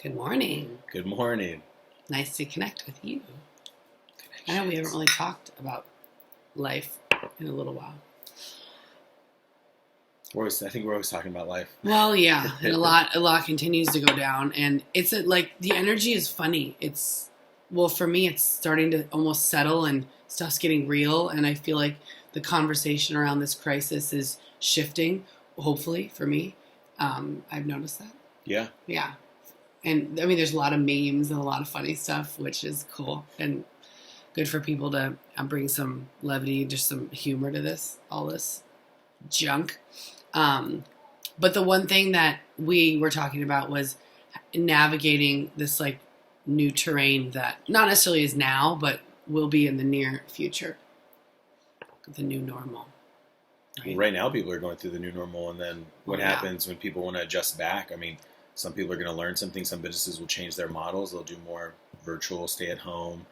Good morning. Good morning. Nice to connect with you. I know we haven't really talked about life in a little while. I think we're always talking about life. Well, yeah, and a lot continues to go down, and it's like the energy is funny. For me, it's starting to almost settle, and stuff's getting real, and I feel like the conversation around this crisis is shifting. Hopefully, for me, I've noticed that. Yeah. Yeah. And I mean, there's a lot of memes and a lot of funny stuff, which is cool and good for people to bring some levity, just some humor to all this junk. But the one thing that we were talking about was navigating this like new terrain that not necessarily is now, but will be in the near future. The new normal. Right now, people are going through the new normal, and then what happens when people want to adjust back? I mean, some people are going to learn something. Some businesses will change their models. They'll do more virtual, stay at home.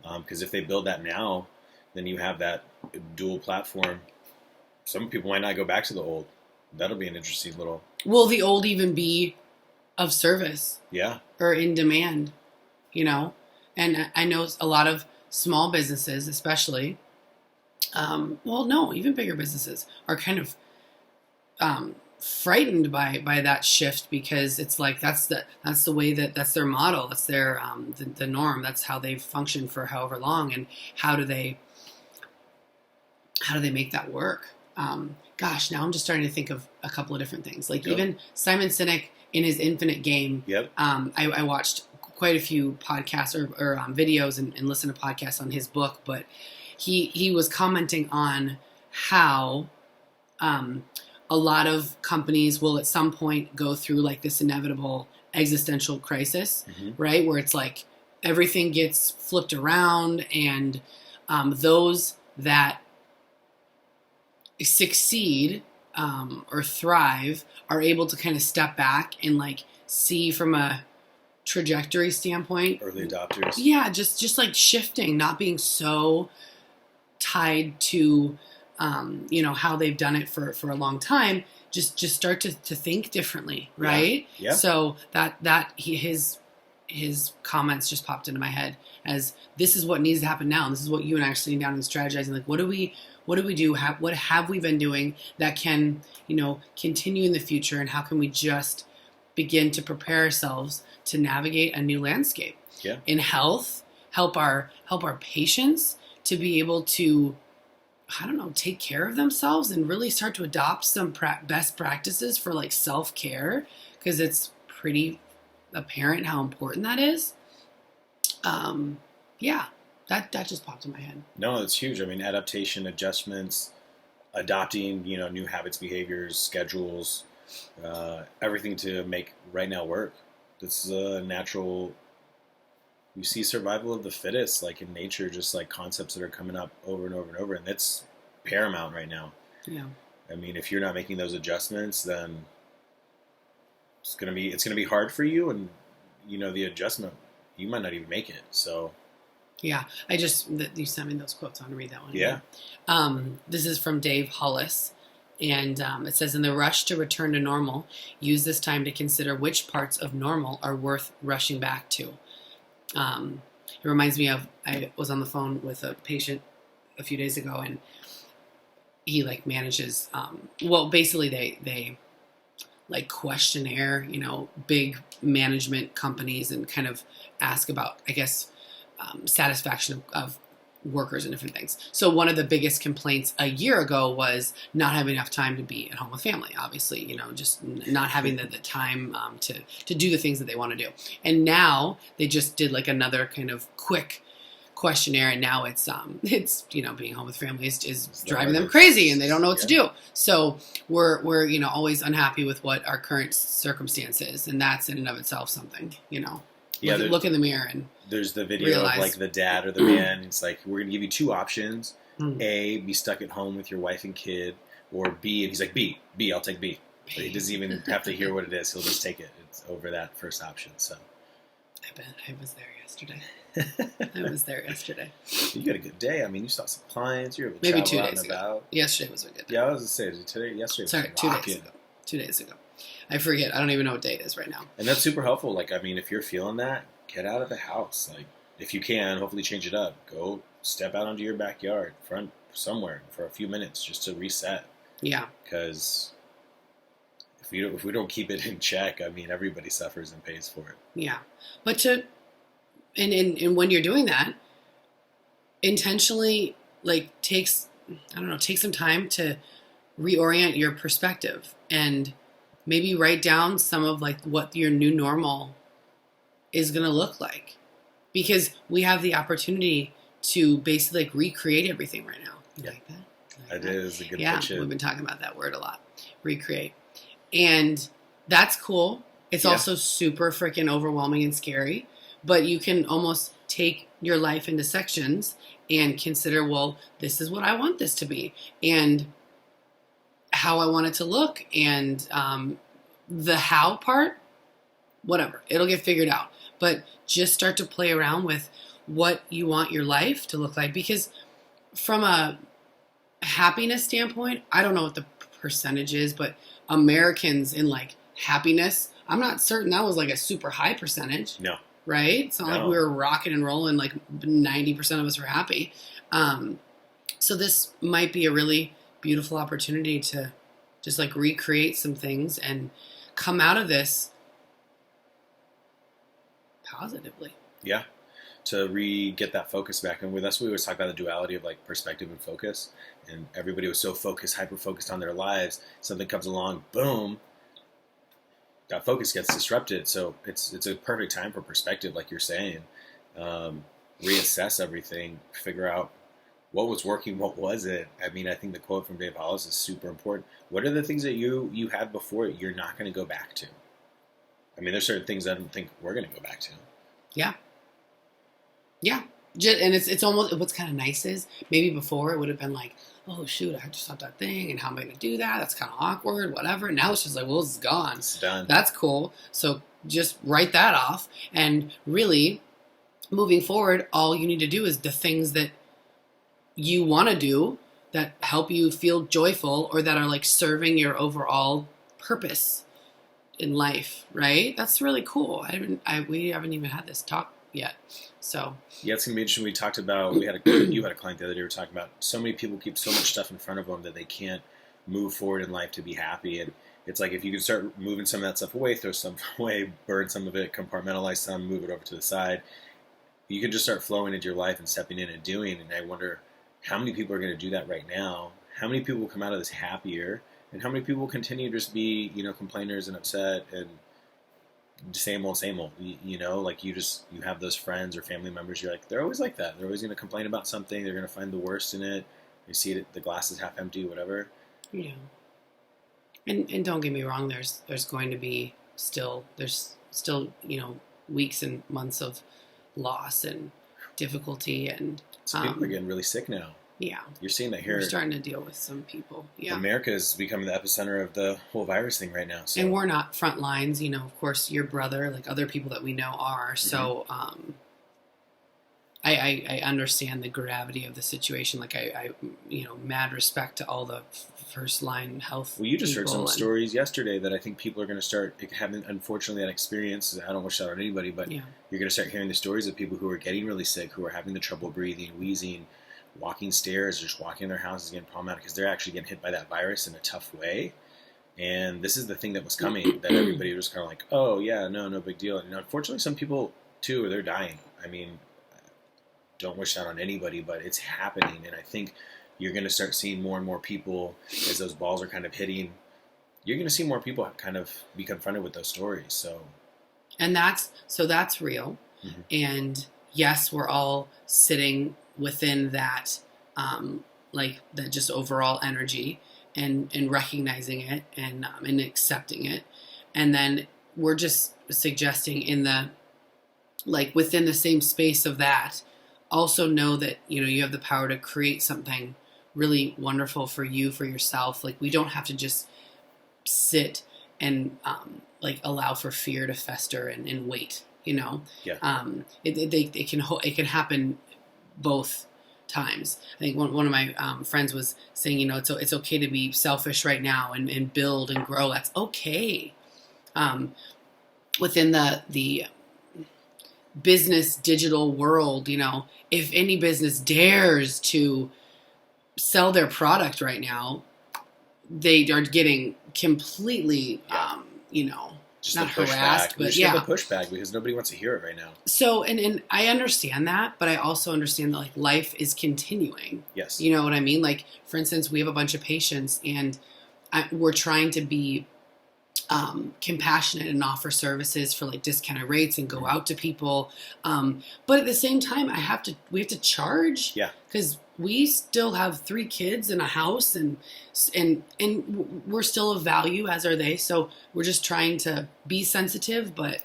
Because if they build that now, then you have that dual platform. Some people might not go back to the old. That'll be an interesting little... Will the old even be of service? Yeah. Or in demand, you know? And I know a lot of small businesses, especially, even bigger businesses are kind of frightened by that shift, because it's like that's the way that's their model, that's their the norm, that's how they've functioned for however long, and how do they make that work? Now I'm just starting to think of a couple of different things, like even Simon Sinek in his Infinite Game. I watched quite a few podcasts or videos and listened to podcasts on his book, but he was commenting on how a lot of companies will at some point go through like this inevitable existential crisis, right? Where it's like everything gets flipped around, and those that succeed or thrive are able to kind of step back and like see from a trajectory standpoint. Early adopters. Yeah, just like shifting, not being so tied to how they've done it for a long time, just start to think differently, right? Yeah. So his comments just popped into my head as this is what needs to happen now. And this is what you and I are sitting down and strategizing. Like, what do we do? What have we been doing that can, continue in the future? And how can we just begin to prepare ourselves to navigate a new landscape? Yeah. In health, help our patients to be able to, take care of themselves and really start to adopt some best practices for like self-care, because it's pretty apparent how important that is. That just popped in my head. No, it's huge. I mean, adaptation, adjustments, adopting, new habits, behaviors, schedules, everything to make right now work. This is a natural... You see survival of the fittest, like in nature, just like concepts that are coming up over and over and over, and that's paramount right now. Yeah. I mean, if you're not making those adjustments, then it's gonna be hard for you, and the adjustment, you might not even make it. So. Yeah. You sent me those quotes. I want to read that one. Yeah. This is from Dave Hollis. And it says, in the rush to return to normal, use this time to consider which parts of normal are worth rushing back to. It reminds me of, I was on the phone with a patient a few days ago, and he like manages, basically they like questionnaire, big management companies, and kind of ask about, I guess, satisfaction of workers and different things. So one of the biggest complaints a year ago was not having enough time to be at home with family, obviously, just not having the time to do the things that they want to do. And now they just did like another kind of quick questionnaire, and now it's being home with family is driving them crazy, and they don't know what to do. So we're always unhappy with what our current circumstance is, and that's in and of itself something, Yeah, look in the mirror and there's the video of like the dad or the man. It's like, we're gonna give you two options: A, be stuck at home with your wife and kid, or B. And he's like, B. I'll take B. But he doesn't even have to hear what it is. He'll just take it. It's over that first option. So I bet I was there yesterday. You got a good day. I mean, you saw some clients. You were able to maybe travel 2 out days and ago. about. Yesterday was a good day. Yeah, I was gonna say yesterday. Was Sorry, 2 days ago. 2 days ago. I forget. I don't even know what day it is right now. And that's super helpful. Like, I mean, if you're feeling that, get out of the house. Like, if you can, hopefully change it up. Go step out onto your backyard, front somewhere for a few minutes just to reset. Yeah. Because if we don't keep it in check, I mean, everybody suffers and pays for it. Yeah. But and when you're doing that, intentionally, like, take some time to reorient your perspective and maybe write down some of, like, what your new normal is going to look like, because we have the opportunity to basically, like, recreate everything right now. You like that? That is a good picture. We've been talking about that word a lot. Recreate. And that's cool. It's also super freaking overwhelming and scary, but you can almost take your life into sections and consider, well, this is what I want this to be, and how I want it to look, and the how part, whatever, it'll get figured out. But just start to play around with what you want your life to look like, because from a happiness standpoint, I don't know what the percentage is, but Americans in, like, happiness, I'm not certain that was, like, a super high percentage. No. Right? It's not like we were rocking and rolling, like 90% of us were happy. So this might be a really beautiful opportunity to just, like, recreate some things and come out of this positively. Yeah. To get that focus back. And that's what we always talk about, the duality of, like, perspective and focus. And everybody was so focused, hyper-focused on their lives. Something comes along, boom, that focus gets disrupted. So it's a perfect time for perspective, like you're saying. Reassess everything, figure out what was working, what wasn't. I mean, I think the quote from Dave Hollis is super important. What are the things that you had before you're not going to go back to? I mean, there's certain things I don't think we're going to go back to. Yeah. Yeah. And it's almost, what's kind of nice is, maybe before it would have been like, oh shoot, I just thought that thing, and how am I going to do that? That's kind of awkward, whatever. Now it's just like, well, it's gone. It's done. That's cool. So just write that off, and really, moving forward, all you need to do is the things that you want to do that help you feel joyful, or that are, like, serving your overall purpose in life, right? That's really cool. We haven't even had this talk yet. So yeah, it's gonna be interesting. We talked about you had a client the other day. We were talking about so many people keep so much stuff in front of them that they can't move forward in life to be happy. And it's like, if you can start moving some of that stuff away, throw some away, burn some of it, compartmentalize some, move it over to the side, you can just start flowing into your life and stepping in and doing. And I wonder how many people are going to do that right now. How many people will come out of this happier, and how many people will continue to just be, complainers and upset and same old, like you have those friends or family members, you're like, they're always like that. They're always going to complain about something. They're going to find the worst in it. You see it, the glass is half empty, whatever. Yeah. And don't get me wrong, there's going to be still weeks and months of loss and difficulty, and some people are getting really sick now. Yeah. You're seeing that here. We're starting to deal with some people. Yeah. America is becoming the epicenter of the whole virus thing right now. So. And we're not front lines, of course, your brother, like other people that we know are. So I understand the gravity of the situation. Like, I mad respect to all the first line health. Well, you just heard some stories yesterday that I think people are going to start having, unfortunately, that experience. I don't wish that on anybody, but you're going to start hearing the stories of people who are getting really sick, who are having the trouble breathing, wheezing, walking stairs, just walking in their houses, getting problematic because they're actually getting hit by that virus in a tough way. And this is the thing that was coming, that everybody was kind of like, oh yeah, no big deal. And unfortunately, some people too, they're dying. I mean, don't wish that on anybody, but it's happening. And I think you're going to start seeing more and more people, as those balls are kind of hitting, you're going to see more people kind of be confronted with those stories. So that's real. Mm-hmm. And yes, we're all sitting within that, that just overall energy, and recognizing it, and accepting it. And then we're just suggesting within the same space of that, also know that, you have the power to create something really wonderful for you, for yourself. Like, we don't have to just sit and, allow for fear to fester and wait, Yeah. It can happen both times. I think one of my friends was saying, it's okay to be selfish right now and build and grow. That's okay. Within the business digital world, if any business dares to sell their product right now, they are getting completely, just not the pushback. harassed, but the pushback because nobody wants to hear it right now. So, and I understand that, but I also understand that like life is continuing. Yes. You know what I mean? Like, for instance, we have a bunch of patients and we're trying to be compassionate and offer services for like discounted rates and go out to people. But at the same time, we have to charge. Yeah. Because we still have 3 kids and a house and we're still of value, as are they. So we're just trying to be sensitive, but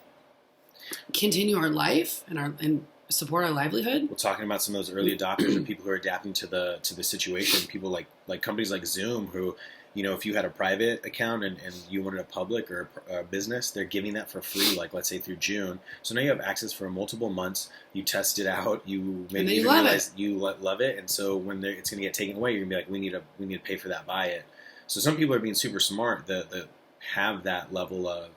continue our life and support our livelihood. We're talking about some of those early adopters and people who are adapting to the situation. People like companies like Zoom who, if you had a private account and you wanted a public or a business, they're giving that for free, like let's say through June. So now you have access for multiple months. You test it out. You maybe even realize you love it. And so when it's going to get taken away, you're going to be like, we need to pay for that, buy it. So some people are being super smart that have that level of,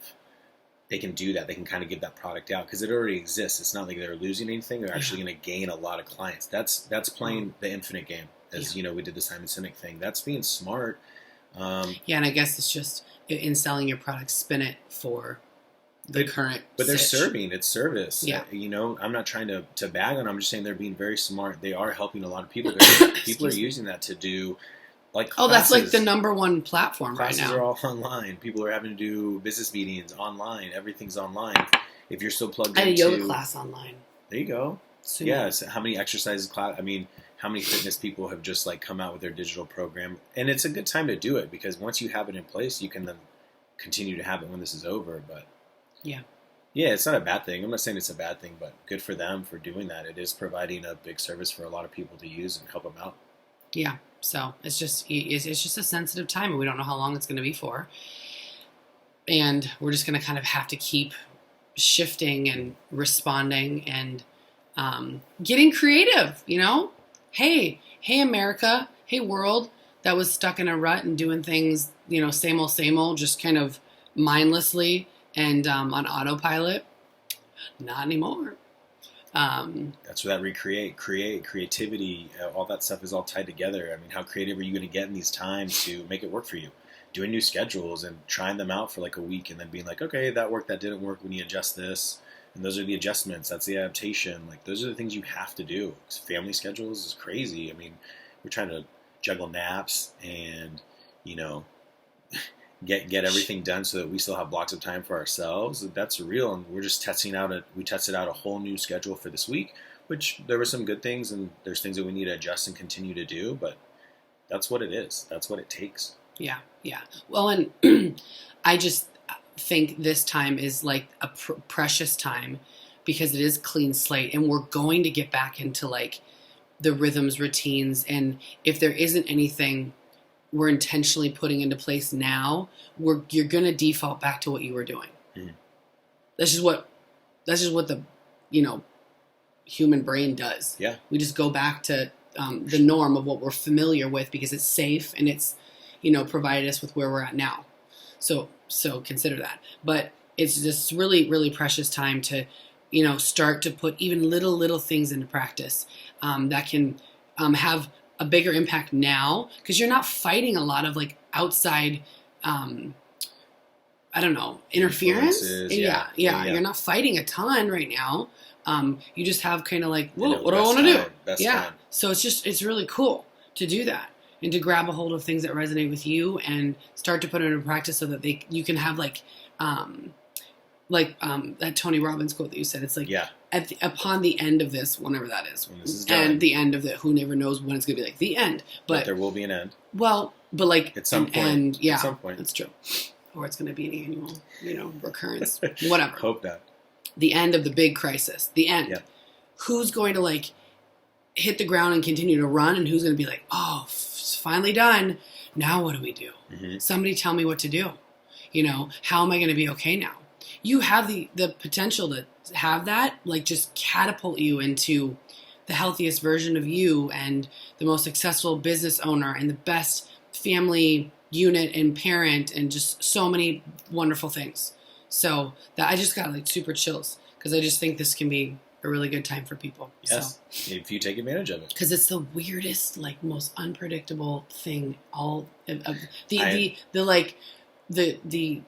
they can do that. They can kind of give that product out because it already exists. It's not like they're losing anything. They're actually going to gain a lot of clients. That's playing the infinite game, as we did the Simon Sinek thing. That's being smart. And I guess it's just in selling your product, spin it for the current. But they're serving. It's service. Yeah. I'm not trying to bag on them. I'm just saying they're being very smart. They are helping a lot of people. People are using that to do like classes. That's like the number one platform right now. Classes are all online. People are having to do business meetings online. Everything's online. If you're still plugged into... I had a yoga class online. There you go. So, so how many exercises class? How many fitness people have just like come out with their digital program? And it's a good time to do it because once you have it in place, you can then continue to have it when this is over. But yeah, it's not a bad thing. I'm not saying it's a bad thing, but good for them for doing that. It is providing a big service for a lot of people to use and help them out. Yeah. So it's just a sensitive time, and we don't know how long it's going to be for. And we're just going to kind of have to keep shifting and responding and getting creative, Hey, America. Hey, world that was stuck in a rut and doing things, same old, just kind of mindlessly and on autopilot. Not anymore. That's where that creativity, all that stuff is all tied together. How creative are you going to get in these times to make it work for you? Doing new schedules and trying them out for like a week and then being like, okay, that worked, that didn't work, we need to adjust this. And those are the adjustments. That's the adaptation. Like those are the things you have to do. 'Cause family schedules is crazy. We're trying to juggle naps and, get everything done so that we still have blocks of time for ourselves. That's real. And we're just we tested out a whole new schedule for this week, which there were some good things and there's things that we need to adjust and continue to do. But that's what it is. That's what it takes. Yeah. Yeah. Well, and I just think this time is like a precious time because it is clean slate and we're going to get back into like the rhythms, routines. And if there isn't anything we're intentionally putting into place now, you're going to default back to what you were doing. Mm-hmm. That's just what the, human brain does. Yeah. We just go back to the norm of what we're familiar with because it's safe and it's, provided us with where we're at now. So consider that. But it's just really, really precious time to, start to put even little things into practice that can have a bigger impact now because you're not fighting a lot of like outside, interference. Yeah. You're not fighting a ton right now. You just have kind of like, what do I want to do? Time. So it's really cool to do that and to grab a hold of things that resonate with you and start to put it into practice so that you can have like that Tony Robbins quote that you said. It's like, upon the end of this, whenever that is, when this is done, and the end of it, who never knows when it's going to be like the end. But there will be an end. Well, but like at some point, at some point, that's true. Or it's going to be an annual, recurrence, whatever. Hope that. The end of the big crisis. The end. Yeah. Who's going to like hit the ground and continue to run, and who's going to be like, oh, it's finally done. Now what do we do? Mm-hmm. Somebody tell me what to do. How am I going to be okay now? You have the potential to have that, like, just catapult you into the healthiest version of you and the most successful business owner and the best family unit and parent and just so many wonderful things. So that I just got like super chills because I just think this can be a really good time for people. Yes, so, if you take advantage of it. Because it's the weirdest, like most unpredictable thing. The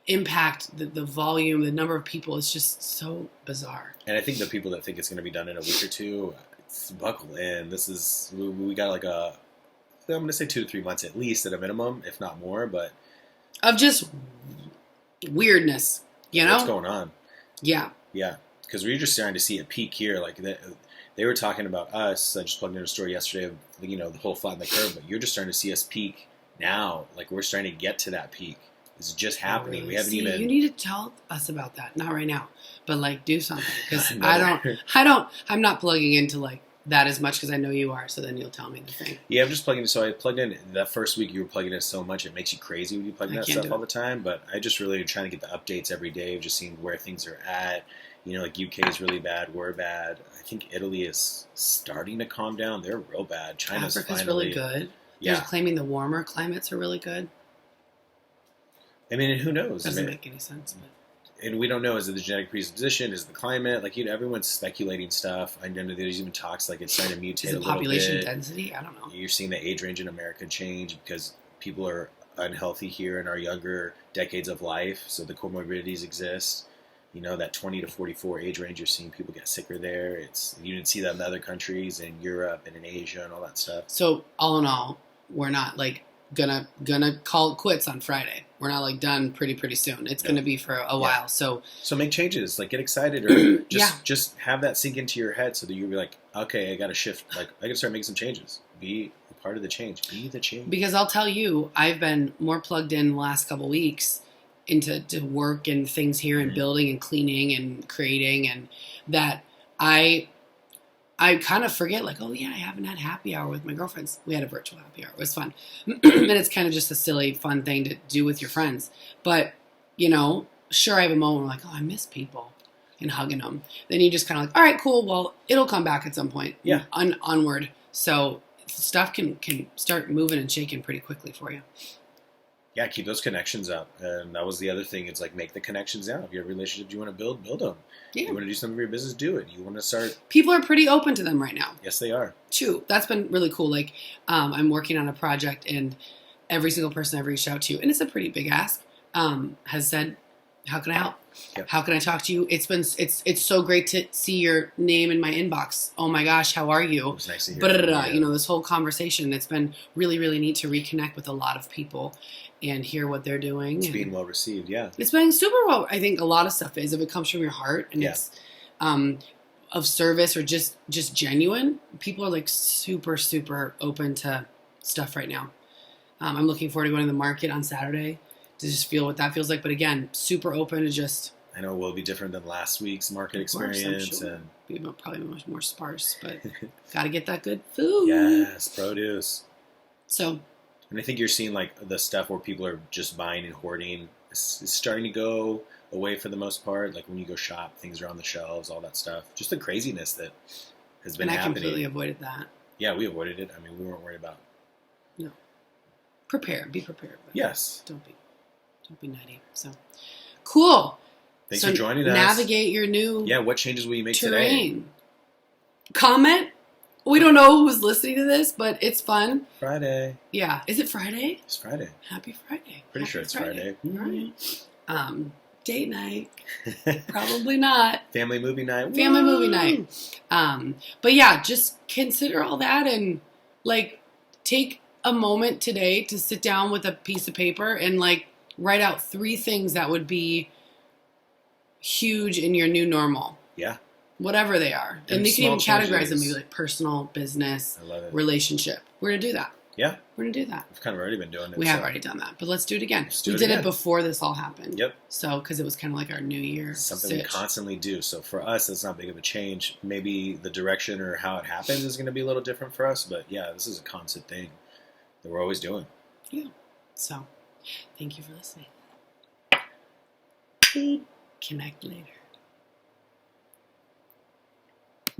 impact, the volume, the number of people is just so bizarre. And I think the people that think it's going to be done in a week or two, buckle in. We got like I'm going to say 2 to 3 months at least at a minimum, if not more, but of just weirdness, you know? What's going on? Yeah. Yeah. Because we're just starting to see a peak here. Like they were talking about us. I just plugged in a story yesterday of, the whole flatten the curve, but you're just starting to see us peak now. Like we're starting to get to that peak. It's just happening. Really? We haven't even. You need to tell us about that. Not right now, but like do something because I'm not plugging into like that as much because I know you are. So then you'll tell me the thing. Yeah, I'm just plugging in. So I plugged in that first week. You were plugging in so much it makes you crazy when you plug in that stuff all the time. But I just really trying to get the updates every day of just seeing where things are at. Like UK is really bad. We're bad. I think Italy is starting to calm down. They're real bad. China's Africa's finally really good. Yeah, they're claiming the warmer climates are really good. I mean, and who knows? Doesn't make any sense. But. And we don't know, is it the genetic predisposition? Is it the climate? Like, everyone's speculating stuff. I know there's even talks like it's starting to mutate a little bit. Is it population density? I don't know. You're seeing the age range in America change because people are unhealthy here in our younger decades of life. So the comorbidities exist. That 20 to 44 age range, you're seeing people get sicker there. You didn't see that in other countries, in Europe and in Asia and all that stuff. So all in all, we're not like gonna call it quits on Friday. We're not like done pretty soon. It's gonna be for a while. So make changes, like get excited or just have that sink into your head so that you'll be like, okay, I gotta shift. Like I gotta start making some changes. Be a part of the change. Be the change. Because I'll tell you, I've been more plugged in the last couple weeks into work and things here and building and cleaning and creating and that I kind of forget like, oh yeah, I haven't had happy hour with my girlfriends. We had a virtual happy hour. It was fun. And it's kind of just a silly, fun thing to do with your friends. But, sure I have a moment where like, oh, I miss people and hugging them. Then you just kind of like, all right, cool. Well, it'll come back at some point. Yeah. Onward. So stuff can start moving and shaking pretty quickly for you. Yeah, keep those connections up. And that was the other thing. It's like make the connections now. If you have relationships you want to build them. Yeah. You want to do something for your business, do it. You want to start. People are pretty open to them right now. Yes, they are. True. That's been really cool. Like, I'm working on a project and every single person I've reached out to, and it's a pretty big ask, has said, how can I help? Yep. How can I talk to you? It's so great to see your name in my inbox. Oh my gosh, how are you? It was nice to hear this whole conversation. It's been really, really neat to reconnect with a lot of people and hear what they're doing. It's being well received, yeah. It's been super well. I think a lot of stuff is if it comes from your heart and it's of service or just genuine. People are like super, super open to stuff right now. I'm looking forward to going to the market on Saturday to just feel what that feels like. But again, super open to just. I know it will be different than last week's market experience. Sure. And be probably much more sparse, but got to get that good food. Yes, produce. So. And I think you're seeing like the stuff where people are just buying and hoarding is starting to go away for the most part. Like when you go shop, things are on the shelves, all that stuff. Just the craziness that has been happening. And I completely avoided that. Yeah, we avoided it. I mean, we weren't worried about it. No. Be prepared. Yes. Don't be nutty. So, cool. Thanks for joining us. Navigate your new what changes will you make terrain. today? Comment. We don't know who's listening to this, but it's fun. Friday. Yeah. Is it Friday? It's Friday. Happy Friday. Pretty sure it's Friday. All right. Date night. Probably not. Family movie night. Family movie night. But yeah, just consider all that and like take a moment today to sit down with a piece of paper and like write out 3 things that would be huge in your new normal. Yeah. Whatever they are. And you can even categorize them maybe like personal, business, relationship. We're going to do that. Yeah. We're going to do that. We've kind of already been doing it. We have already done that. But let's do it again. We did it before this all happened. Yep. So, because it was kind of like our New Year something we constantly do. So for us, that's not big of a change. Maybe the direction or how it happens is going to be a little different for us. But yeah, this is a constant thing that we're always doing. Yeah. So, thank you for listening. Connect later.